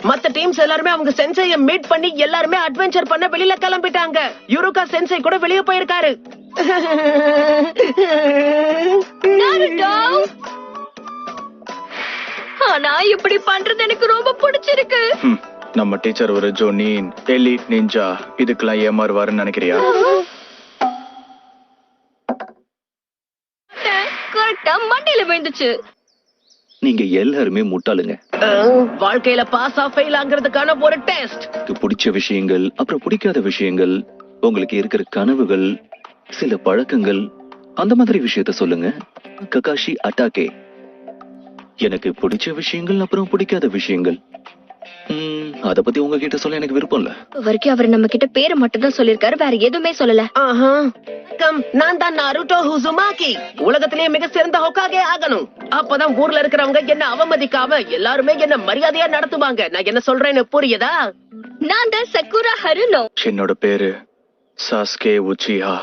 மத்த டீம்ஸ் எல்லாருமே அவங்க சென்சைய மீட் பண்ணி எல்லாருமே அட்வென்ச்சர் பண்ண வெளியில கிளம்பிட்டாங்க. யுருகா சென்சை கூட வெளிய போயிருக்காரு. ஆனா இப்படி பண்றது எனக்கு ரொம்ப பிடிச்சிருக்கு. நம்ம டீச்சர் ஒரு ஜோனின் எலிட் நிஞ்சா, இதுக்கெல்லாம் ஏமாறுவாருன்னு நினைக்கிறியா? கரெக்டா மண்டையில விழுந்துச்சு. நீங்க எல்லாருமே முட்டாளுங்க. வாழ்க்கையில பாஸ் ஆ ஃபெயில் ஆங்கிறதுக்கான ஒரு டெஸ்ட். பிடிச்ச விஷயங்கள், அப்புறம் பிடிக்காத விஷயங்கள், உங்களுக்கு இருக்கிற கனவுகள், சில பழக்கங்கள், அந்த மாதிரி விஷயத்த சொல்லுங்க. ககாஷி அட்டாகே. எனக்கு பிடிச்ச விஷயங்கள், அப்புறம் பிடிக்காத விஷயங்கள். அத பத்தி உங்ககிட்ட சொல்ல எனக்கு விருப்பம் இல்ல. வரைக்கும் அவர் நம்ம கிட்ட பேரை மட்டும் தான் சொல்லிருக்காரு, வேற எதுவுமே சொல்லல. நான் தான் நாருட்டோ உசுமாகி. உலகத்திலேயே மிக சிறந்த ஹோகாகே ஆகணும். அப்பதான் ஊர்ல இருக்கிறவங்க என்ன அவமதிக்காம எல்லாருமே என்ன மரியாதையா நடத்துவாங்க. நான் என்ன சொல்றேன்னு புரியுதா? நான் தான் சக்குரா ஹருனோ. என்னோட பேரு சாஸ்கே உச்சிஹா.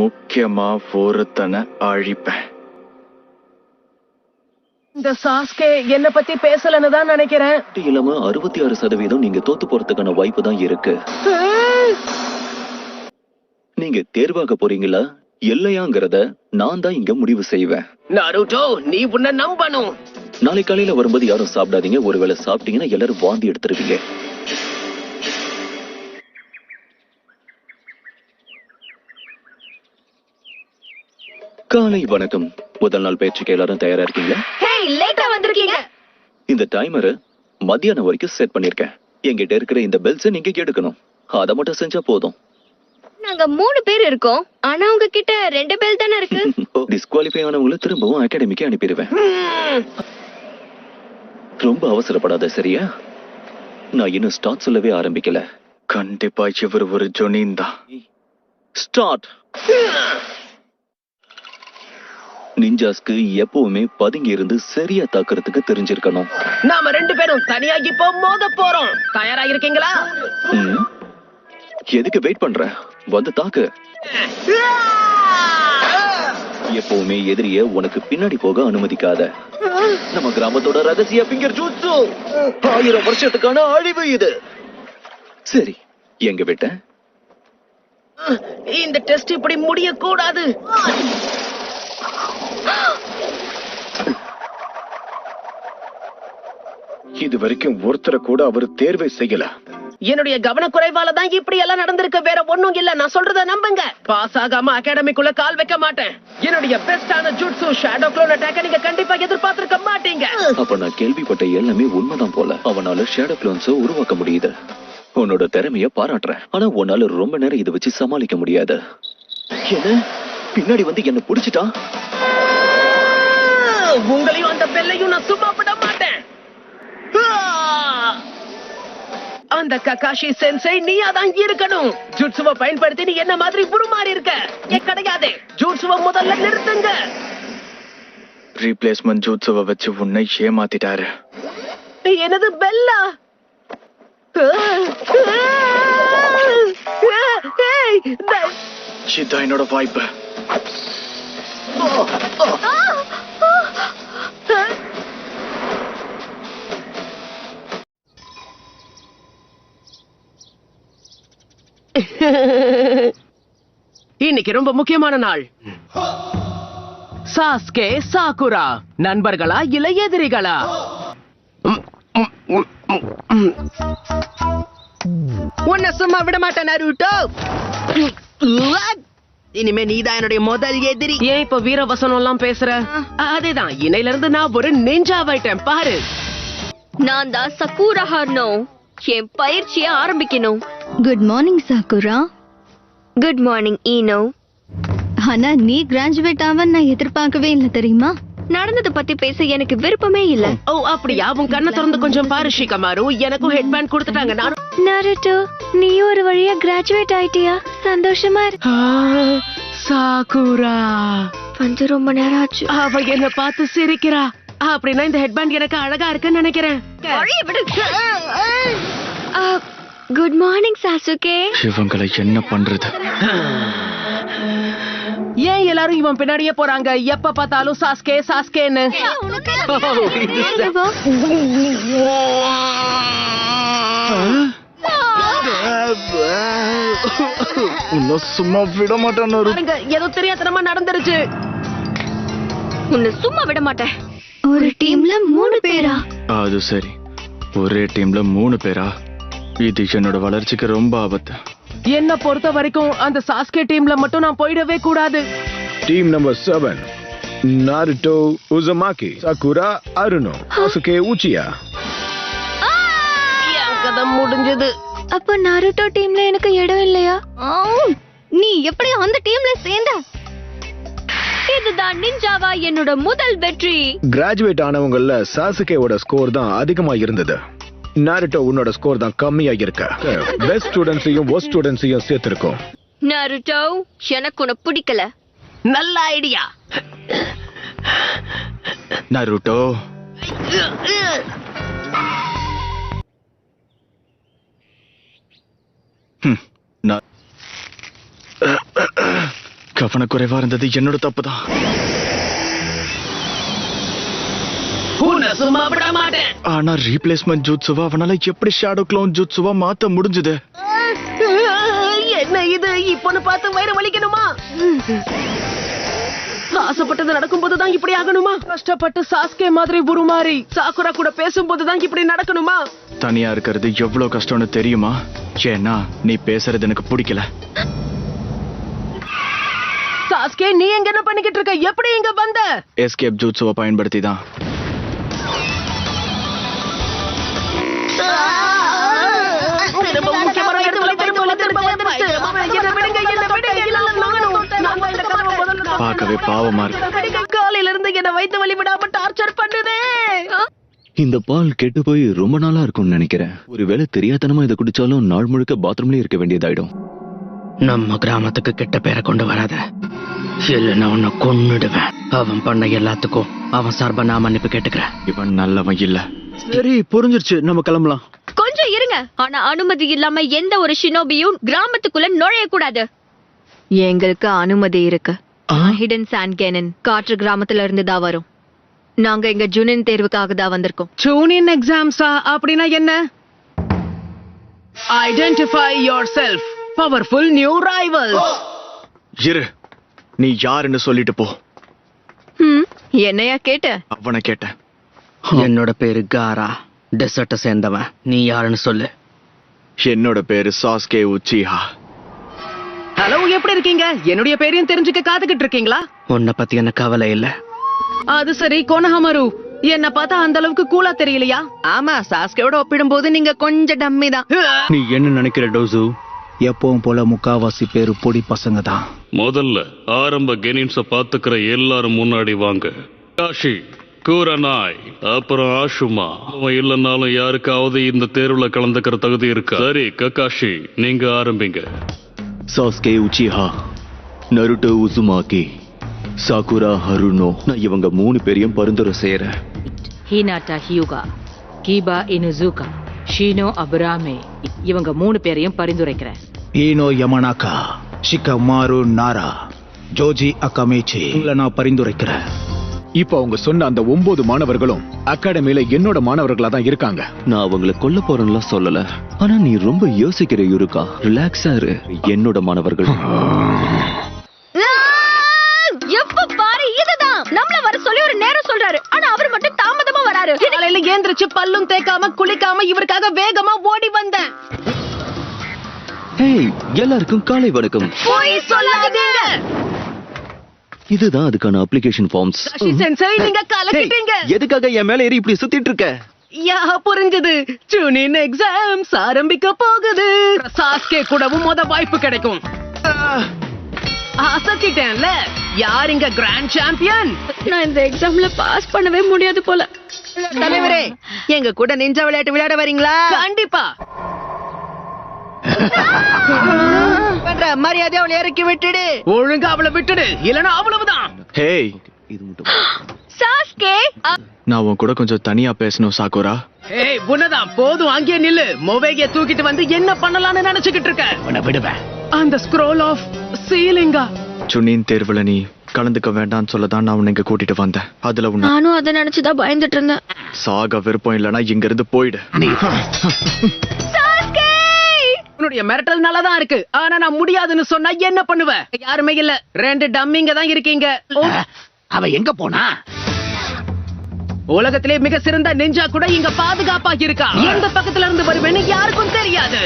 முக்கியமா ஒருத்தனை அழிப்பேன். இந்த சாஸ்கே என்ன பத்தி பேசலன்னு தான் நினைக்கிறேன். இல்லாம 66% நீங்க தோத்து போறதுக்கான வாய்ப்பு தான் இருக்கு. நீங்க தேர்வாக போறீங்களா இல்லையாங்கிறத நான் தான் இங்க முடிவு செய்வேன். நாருட்டோ, நீ உன்னை நம்பணும். நாளை காலையில வரும்போது யாரும் சாப்பிடாதீங்க. ஒருவேளை சாப்பிட்டீங்கன்னா எல்லாரும் வாந்தி எடுத்துருவீங்க. காலை வணக்கம். முதல் நாள் பயிற்சிக்கு எல்லாரும் தயாரா இருக்கீங்களா? லேட்டா வந்திருக்கீங்க. இந்த டைமரை மத்தியானம் வரைக்கும் செட் பண்ணிருக்கேன். என்கிட்ட இருக்கிற இந்த பெல்ஸை நீங்க எடுக்கணும். அதை மட்டும் செஞ்சா போதும். நாங்க 3 பேர் இருக்கோம், ஆனா உங்ககிட்ட 2 பெல் தானே இருக்கு. டிஸ்குவாலிஃபை ஆனவங்களை திரும்பவும் அகாடமிக்கு அனுப்பிடுவேன். ரொம்ப அவசரப்படாத, சரியா? நான் இன்னும் ஸ்டார்ட் சொல்லவே ஆரம்பிக்கல. கண்டிப்பா இவர் ஒரு ஜோனின் தான். ஸ்டார்ட். நிஞ்சாஸ்க்கு எப்பவுமே பதுங்கி இருந்து சரியா தாக்குறதுக்கு தெரிஞ்சிருக்கணும். நாம 2 பேரும் தனியா இப்போ மோத போறோம். தயாரா இருக்கீங்களா? எதுக்கு வெயிட் பண்ற? வந்து தாக்கு. எப்பவுமே எதிரிய உனக்கு பின்னாடி போக அனுமதிக்காத. நம்ம கிராமத்தோட ரகசிய பிங்கர் ஜூட்சு. 1000 வருஷத்துக்கான அழிவு இது. சரி, எங்க விட்ட? இந்த டெஸ்ட் இப்படி முடிய கூடாது. இது வரைக்கும் ஒருத்தரை கூட அவர் தேர்வை செய்யல. என்னுடைய கவனக்குறைவால தான் இப்படி எல்லாம் நடந்திருக்கு, வேற ஒண்ணும் இல்ல. நான் சொல்றத நம்புங்க. பாஸ் ஆகாம அகாடமிக்குள்ள கால் வைக்க மாட்டேன். என்னுடைய பெஸ்டான ஜூட்சு ஷேடோ க்ளோன் அட்டாக்க நீங்க கண்டிப்பா எதிர்பார்த்திருக்க மாட்டீங்க. அப்ப நான் கேள்விப்பட்ட எல்லாமே உண்மைதான் போல. அவனால ஷேடோ க்ளோன்ஸ உருவாக்க முடியுது. உன்னோட திறமைய பாராட்டுறேன். ஆனா உன்னால ரொம்ப நேரம் இதை வச்சு சமாளிக்க முடியாது. என்ன பின்னாடி வந்து என்ன புடிச்சிட்டான்? உங்களையும் அந்த பெல்லையும் நான் சும்மா விட மாட்டேன். அந்த ககாஷி சென்சை நீயா தான் இருக்கணும். ஜூட்சுவை பயன்படுத்தி நீ என்ன மாதிரி உருமாறி இருக்க. கிடையாது, ஜூட்சுவை முதல்ல நிறுத்துங்க. ரீப்ளேஸ்மெண்ட் ஜூட்சுவை வச்சு உன்னை ஏமாத்திட்டாரு. எனது பெல்லா? இதான் என்னோட வாய்ப்பு. இன்னைக்கு ரொம்ப முக்கியமான நாள். சாஸ்கே சாகுரா நண்பர்களா இல்ல எதிரிகளா? உன்னை சும்மா விட மாட்டேன் நாருட்டோ. இனிமே நீதான் என்னுடைய முதல் எதிரி. ஏன் இப்ப வீரவசனம் எல்லாம் பேசுற? அதேதான், இன்னையில இருந்து நான் ஒரு நிஞ்சாவாயிட்டேன் பாரு. நான் தான் சக்குரா ஹருனோ. என் பயிற்சியை ஆரம்பிக்கணும். Good morning Sakura. Good morning Ino. ஆனா நீ கிராஜுவேட் ஆவ நான் எதிர்பார்க்கவே இல்ல, தெரியுமா? நடந்தத பத்தி பேச எனக்கு விருப்பமே இல்ல. ஓ அப்படியா? உன் கண்ணை திறந்து கொஞ்சம் பாரு ஷிகமாரு. எனக்கும் ஹெட் பேண்ட் கொடுத்துட்டாங்க. நாருட்டோ, நீ ஒரு வழியா கிராஜுவேட் ஆயிட்டியா? சந்தோஷமா இருக்கு. சாகுரா வந்து ரொம்ப நேரம் ஆச்சு. அவ என்ன பார்த்து சிரிக்கிறா. அப்படின்னா இந்த ஹெட் பேண்ட் எனக்கு அழகா இருக்குன்னு நினைக்கிறேன். Good morning Sasuke. இவங்களை என்ன பண்றது? ஏன் எல்லாரும் இவன் பின்னாடியே போறாங்க? எப்ப பார்த்தாலும் சாஸ்கே சாஸ்கேன்னு. இன்னும் சும்மா விட மாட்டேன் பாருங்க ஏதோ தெரியாதனமா நடந்துருச்சு. உன்னை சும்மா விட மாட்டேன். ஒரு டீம்ல 3 பேரா? அது சரி, ஒரே டீம்ல 3 பேரா? இது என்னோட வளர்ச்சிக்கு ரொம்ப ஆபத்து. என்ன பொறுத்த வரைக்கும் அந்த சாஸ்கே டீம்ல மட்டும் நான் போயிடவே கூடாது. Team number 7. Naruto Uzumaki, Sakura Haruno, Sasuke Uchiha. என் கதை முடிஞ்சது. அப்போ நாருட்டோ டீம்ல எனக்கு இடம் இல்லையா? நீ எப்படி அந்த டீம்ல சேர்ந்த? இதுதான் நிஞ்சாவா என்னோட முதல் வெற்றி. கிராஜுவேட் ஆனவங்கல்ல சாசுகேவோட ஸ்கோர் தான் அதிகமா இருந்தது. நாருட்டோ உன்னோட ஸ்கோர் தான் கம்மியா இருக்க. பெஸ்ட் ஸ்டூடண்ட்ஸையும் வொர்ஸ்ட் ஸ்டூடண்ட்ஸையும் சேர்த்திருக்கோம். நருட்டோ, எனக்கு உன்னை பிடிக்கல. நல்ல ஐடியா. நருட்டோ, கவனக்குறைவா இருந்தது என்னோட தப்புதான். உன்னை சும்மா விட மாட்டேன். ஆனா ரீப்ளேஸ்மெண்ட் ஜூட்சுவா அவனால எப்படி ஷேடோ க்ளோன் ஜூட்சுவா மாத்த முடிஞ்சது? என்ன இது? இப்பன்னு பார்த்து வயிறு வலிக்கணுமா? ஆசைப்பட்டது நடக்கும்போதுதான் இப்படி ஆகணுமா? கஷ்டப்பட்டு சாஸ்கே மாதிரி உருமாறி சாக்குரா கூட பேசும்போதுதான் இப்படி நடக்கணுமா? தனியா இருக்கிறது எவ்வளவு கஷ்டம்னு தெரியுமா? ஏன்னா நீ பேசுறது எனக்கு பிடிக்கல. சாஸ்கே, நீ எங்க என்ன பண்ணிக்கிட்டு இருக்க? எப்படி இங்க வந்த? எஸ்கேப் ஜூட்சுவை பயன்படுத்தி தான். பார்க்கவே பாவமா இருக்கு. காலையில இருந்து என்ன வயித்து வலி விடாம டார்ச்சர் பண்ணுதே. இந்த பால் கெட்டு போய் ரொம்ப நாளா இருக்கும்னு நினைக்கிறேன். ஒருவேளை தெரியாதனமா இதை குடிச்சாலும் நாள் முழுக்க பாத்ரூம்லயே இருக்க வேண்டியதாயிடும். நம்ம கிராமத்துக்கு கெட்ட பேரை கொண்டு வராத, இல்லைன்னா உன்னை கொன்னுடுவேன். அவன் பண்ண எல்லாத்துக்கும் அவன் சார்பா நான் மன்னிப்பு கேட்டுக்கிறேன். இவன் நல்லவன் இல்ல. சரி, புரிஞ்சிருச்சு, நம்ம கிளம்பலாம். கொஞ்சம் இருங்க. ஆனா அனுமதி இல்லாம எந்த ஒரு ஷினோபியும் கிராமத்துக்குள்ள நுழைய கூடாது. எங்களுக்கு அனுமதி இருக்கு. ஹிடன் சாண்ட் கேனன் காற்று கிராமத்துல இருந்து தான் வரும். நாங்க இங்க ஜூனியர் தேர்வுக்காக தான் வந்திருக்கோம். ஜூனியர் எக்ஸாம்ஸா? அப்படின்னா என்ன? Identify yourself. Powerful new rivals. இரு, நீ யாருன்னு சொல்லிட்டு போ. என்னையா கேட்ட? அவனை கேட்டேன். என்னோட பேரு காரா, டெசர்ட்டை சேர்ந்தவன். நீ யாருன்னு சொல்லு. என்னோட பேரு சாஸ்கே உச்சிஹா. ஹலோ, எப்படி இருக்கீங்க? என்னுடைய பேரையும் தெரிஞ்சுக்க காத்துக்கிட்டு இருக்கீங்களா? உன்னை பத்தி எனக்கு கவலை இல்ல. அது சரி, கோனஹமாரு, என்ன பார்த்தா அந்த அளவுக்கு கூலா தெரியலையா? ஆமா, சாஸ்கேவோட ஒப்பிடும்போது நீங்க கொஞ்சம் டம்மி தான். நீ என்ன நினைக்கிற டோசு? எப்பவும் போல முக்காவாசி பேரு பொடி பசங்க தான். முதல்ல ஆரம்ப கெனின்ஸ பாத்துக்கிற எல்லாரும் முன்னாடி வாங்க. காஷி, கூரனாய், அப்புறம் ஆஷுமா. அவன் இல்லைன்னாலும் யாருக்காவது இந்த தேர்வுல கலந்துக்கிற தகுதி இருக்கா? சரி ககாஷி, நீங்க ஆரம்பிங்க. Sasuke Uchiha, Naruto Uzumaki, Sakura Haruno. நான் இவங்க 3 பேரையும் பரிந்துரை செய்யறேன். ஹினாட்டா ஹியூகா, கீபா இனுசுகா, ஷீனோ அபுராமே, இவங்க 3 பேரையும் பரிந்துரைக்கிறேன். ஈனோ யமனாக்கா, ஷிகமாரு நாரா, ஜோஜி அகாமேச்சி, உங்களை நான் பரிந்துரைக்கிறேன். இப்ப அவங்க சொன்ன அந்த 9 மாணவர்களும் அகாடமியில என்னோட மாணவர்களா தான் இருக்காங்க. நான் அவங்களை கொல்ல போறேன்லாம் சொல்லல. ஆனா நீ ரொம்ப யோசிக்கிற யூருக்கா. ரிலாக்ஸா இரு. என்னோட மாணவர்கள். எப்ப பாரு இதுதான். நம்மள வர சொல்லி ஒரு நேரம் சொல்றாரு, ஆனா அவர் மட்டும் தாமதமா வராரு. காலையில ஏந்திரிச்சு பல்லும் தேய்க்காம குளிக்காம இவருக்காக வேகமா ஓடி வந்தேன். ஹேய், எல்லாருக்கும் காலை வணக்கம். போய் சொல்லாதீங்க. இதுதான் அதுக்கான அப்ளிகேஷன் ஃபார்ம்ஸ். சஷி சென்சை, நீங்க கலக்கிட்டீங்க. எதுக்காக என் மேல ஏறி இப்படி சுத்திட்டு இருக்க? யா, புரிஞ்சது. ஜூனியர் எக்ஸாம்ஸ் ஆரம்பிக்க போகுது. சாஸ்கே கூடவும் வாய்ப்பு கிடைக்கும். அசத்திட்டேன்ல. யார் இங்க கிராண்ட் சாம்பியன்? நான் இந்த எக்ஸாம்ல பாஸ் பண்ணவே முடியாது போல. தலைவரே, எங்க கூட நிஞ்சா விளையாட்டு விளையாட வரீங்களா? கண்டிப்பா. மரியாதை அவளை இறக்கி விட்டுடு. ஒழுங்கா அவளை விட்டுடு, இல்லனா அவ்வளவுதான். ஹேய், இது மட்டும். சாஸ்கே, நான் உன் கூட கொஞ்சம் தனியா பேசணும் சாகுரா. ஏய், உன்னதான். போதும், அங்கே நில்லு. மொவேகிய தூக்கிட்டு வந்து என்ன பண்ணலாம்னு நினைச்சுக்கிட்டு இருக்க? உன்னை விடுவேன். அந்த ஸ்க்ரோல் ஆஃப் சீலிங்கா? சுனின் தேர்வுல நீ கலந்துக்க வேண்டாம்னு சொல்லதான் நான் உன்னை இங்க கூட்டிட்டு வந்தேன். அதுல உன்னை நானும் அதை நினைச்சுதான் பயந்துட்டு இருந்தேன். சாக விருப்பம் இல்லைன்னா இங்க இருந்து போயிடு. உன்னுடைய மிரட்டல் நல்லதான் இருக்கு, ஆனா நான் முடியாதுன்னு சொன்னா என்ன பண்ணுவ? யாருமே இல்ல, 2 டம்மிங்க தான் இருக்கீங்க. அவ எங்க போனா? உலகத்திலே மிக சிறந்த நெஞ்சா கூட இங்க பாதுகாப்பா இருக்கா. எந்த பக்கத்துல இருந்து வருவேன்னு யாருக்கும் தெரியாது.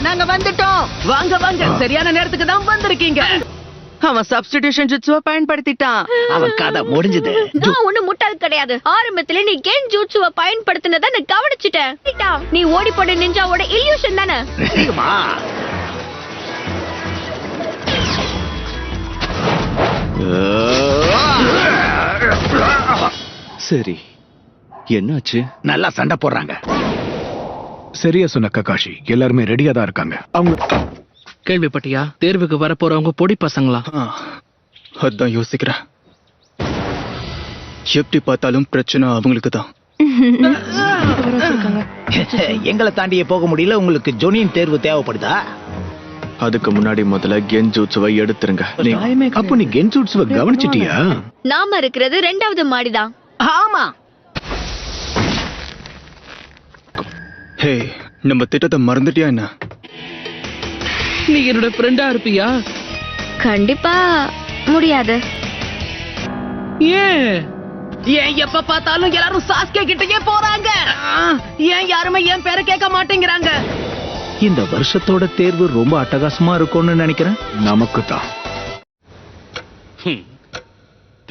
நாங்க வந்துட்டோம். வாங்க வாங்க, சரியான நேரத்துக்கு தான் வந்திருக்கீங்க. அவன் சப்ஸ்டிடியூஷன் ஜுட்ஸுவ பயன்படுத்திட்டான். அவன் கதை முடிஞ்சது. நான் ஒண்ணு முட்டாள் கிடையாது. ஆரம்பத்துல நீ கென் ஜூட்சுவ பயன்படுத்தினத நான் கவனிச்சிட்டேன். நீ ஓடி போட நிஞ்சாவோட இல்யூஷன் தானே. சரி, என்னாச்சு? நல்லா சண்டை போடுறாங்க. சரியா சொன்ன ககாஷி, எல்லாருமே ரெடியா தான் இருக்காங்க. அவங்க கேள்விப்பட்டியா? தேர்வுக்கு வரப்போறவங்க பொடி பசங்களா? அதான் யோசிக்கிறேன். எப்படி பார்த்தாலும் பிரச்சனை அவங்களுக்கு தான். எங்களை தாண்டியே போக முடியல. உங்களுக்கு ஜொனியின் தேர்வு தேவைப்படுதா? அதுக்கு முன்னாடி முதல்ல கென்ஜூட்சுவை எடுத்துருங்க. அப்போ நீ கென்ஜூட்சுவை கவனிச்சிட்டியா? நாம இருக்கிறது 2வது மாடிதான். ஆமா, ஹே, நம்ம திட்டத்தை மறந்துட்டியா என்ன? நீ என்னோட ஃப்ரெண்டா இருப்பியா? கண்டிப்பா முடியாது. ஏன்? ஏன் எப்ப பார்த்தாலும் எல்லாரும் சாஸ்கே கிட்டயே போறாங்க? ஏன் யாருமே என் பேரை கேட்க மாட்டேங்கிறாங்க? இந்த வருஷத்தோட தேர்வு ரொம்ப அட்டகாசமா இருக்கும்னு நினைக்கிறேன். நமக்கு தான்.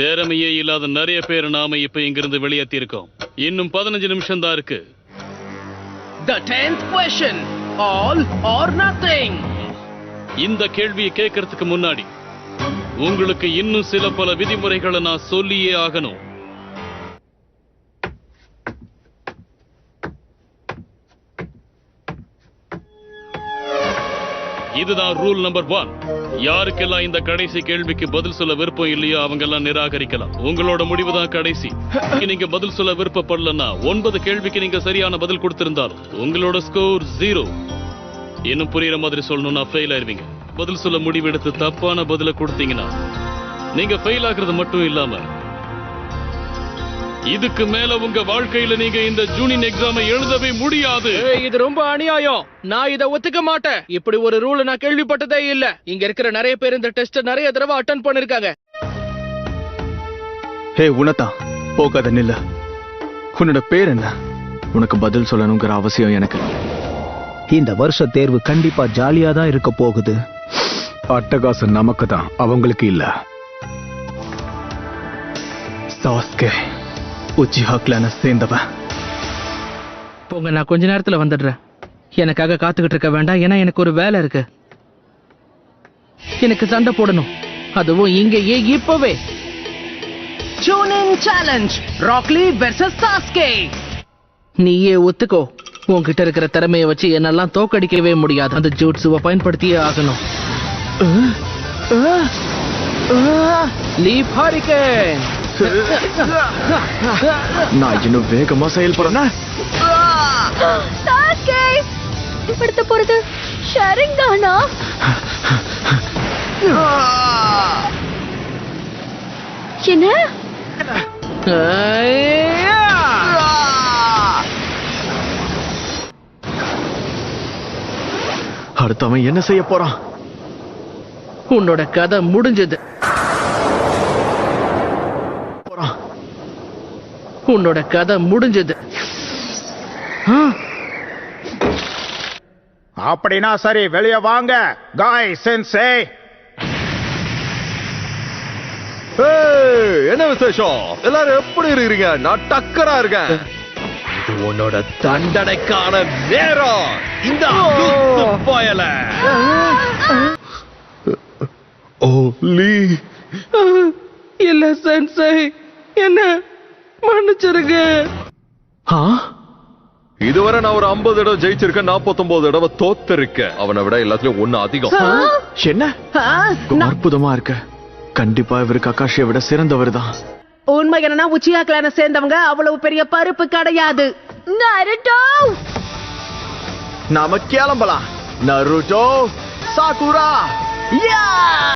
திறமையே இல்லாத நிறைய பேர் நாம இப்ப இங்கிருந்து வெளியேற்றி இருக்கோம். இன்னும் 15 நிமிஷம் தான் இருக்கு. The 10th question, all or nothing. இந்த கேள்வியை கேட்கறதுக்கு முன்னாடி உங்களுக்கு இன்னும் சில பல விதிமுறைகளை நான் சொல்லியே ஆகணும். இதுதான் ரூல் நம்பர் 1. யாருக்கெல்லாம் இந்த கடைசி கேள்விக்கு பதில் சொல்ல விருப்பம் இல்லையோ அவங்க எல்லாம் நிராகரிக்கலாம். உங்களோட முடிவு தான் கடைசி. நீங்க பதில் சொல்ல விருப்பப்படலன்னா 9 கேள்விக்கு நீங்க சரியான பதில் கொடுத்திருந்தாலும் உங்களோட ஸ்கோர் 0. இன்னும் புரியுற மாதிரி சொல்லணும்னா ஃபெயில் ஆயிருவீங்க. பதில் சொல்ல முடிவெடுத்து தப்பான பதில கொடுத்தீங்கன்னா நீங்க ஃபெயில் ஆகுறது மட்டும் இல்லாம இதுக்கு மேல உங்க வாழ்க்கையில நீங்க இந்த ஜூனியர் எக்ஸாமை எழுதவே முடியாது. இது ரொம்ப அநியாயம். நான் இதை ஒத்துக்க மாட்டேன். இப்படி ஒரு ரூல் நான் கேள்விப்பட்டதே இல்ல. இங்க இருக்கிற நிறைய பேர் இந்த டெஸ்ட் நிறைய தடவை அட்டெண்ட் பண்ணிருக்காங்க. ஹே உனதா, போகாத நில்ல. உன்னோட பேர் என்ன? உனக்கு பதில் சொல்லணுங்கிற அவசியம் எனக்கு. இந்த வருஷ தேர்வு கண்டிப்பா ஜாலியா தான் இருக்க போகுது. அட்டகாசம் நமக்கு தான், அவங்களுக்கு இல்ல. சாஸ்கே உச்சிஹா கிளான சேர்ந்தவன். போங்க, நான் கொஞ்ச நேரத்துல வந்துடுறேன். எனக்காக காத்துக்கிட்டு இருக்க வேண்டாம், ஏன்னா எனக்கு ஒரு வேலை இருக்கு. எனக்கு சண்டை போடணும், அதுவும் இங்கேயே இப்பவே. Junior challenge, Rock Lee versus Sasuke. நீயே ஒத்துக்கோ, உன்கிட்ட இருக்கிற திறமையை வச்சு என்னெல்லாம் தோக்கடிக்கவே முடியாது. அந்த ஜூட்ஸுவை பயன்படுத்தியே ஆகணும். Leap hurricane. நான் இன்னும் வேகமா செயல்படுறேன். சாஸ்கே பயன்படுத்த போறது ஷரிங்கானா? என்ன? அடுத்தவன் என்ன செய்ய போறான்? உன்னோட கதை முடிஞ்சது. உன்னோட கதை முடிஞ்சது. அப்படின்னா சரி, வெளியே வாங்க காய் சென்சே. என்ன விசேஷம்? எல்லாரும் எப்படி இருக்கீங்க? நான் டக்கரா இருக்கேன். இது உன்னோட தண்டனைக்கான நேரம். இந்த பயல லீ. இல்ல சென்சை, என்ன மன்னிச்சிருங்க. இதுவரை நான் ஒரு 50 தடவை ஜெயிச்சிருக்கேன், 49 தடவை தோத்திருக்கேன். அவனை விட எல்லாத்துலயும் 1 அதிகம். என்ன அற்புதமா இருக்க. கண்டிப்பா இவரு ககாஷியை விட சிறந்தவர் தான். உண்மை என்னன்னா உச்சியா கிளான சேர்ந்தவங்க அவ்வளவு பெரிய பருப்பு கிடையாது. நருட்டோ, நாம கிளம்பலாம். Naruto, Sakura.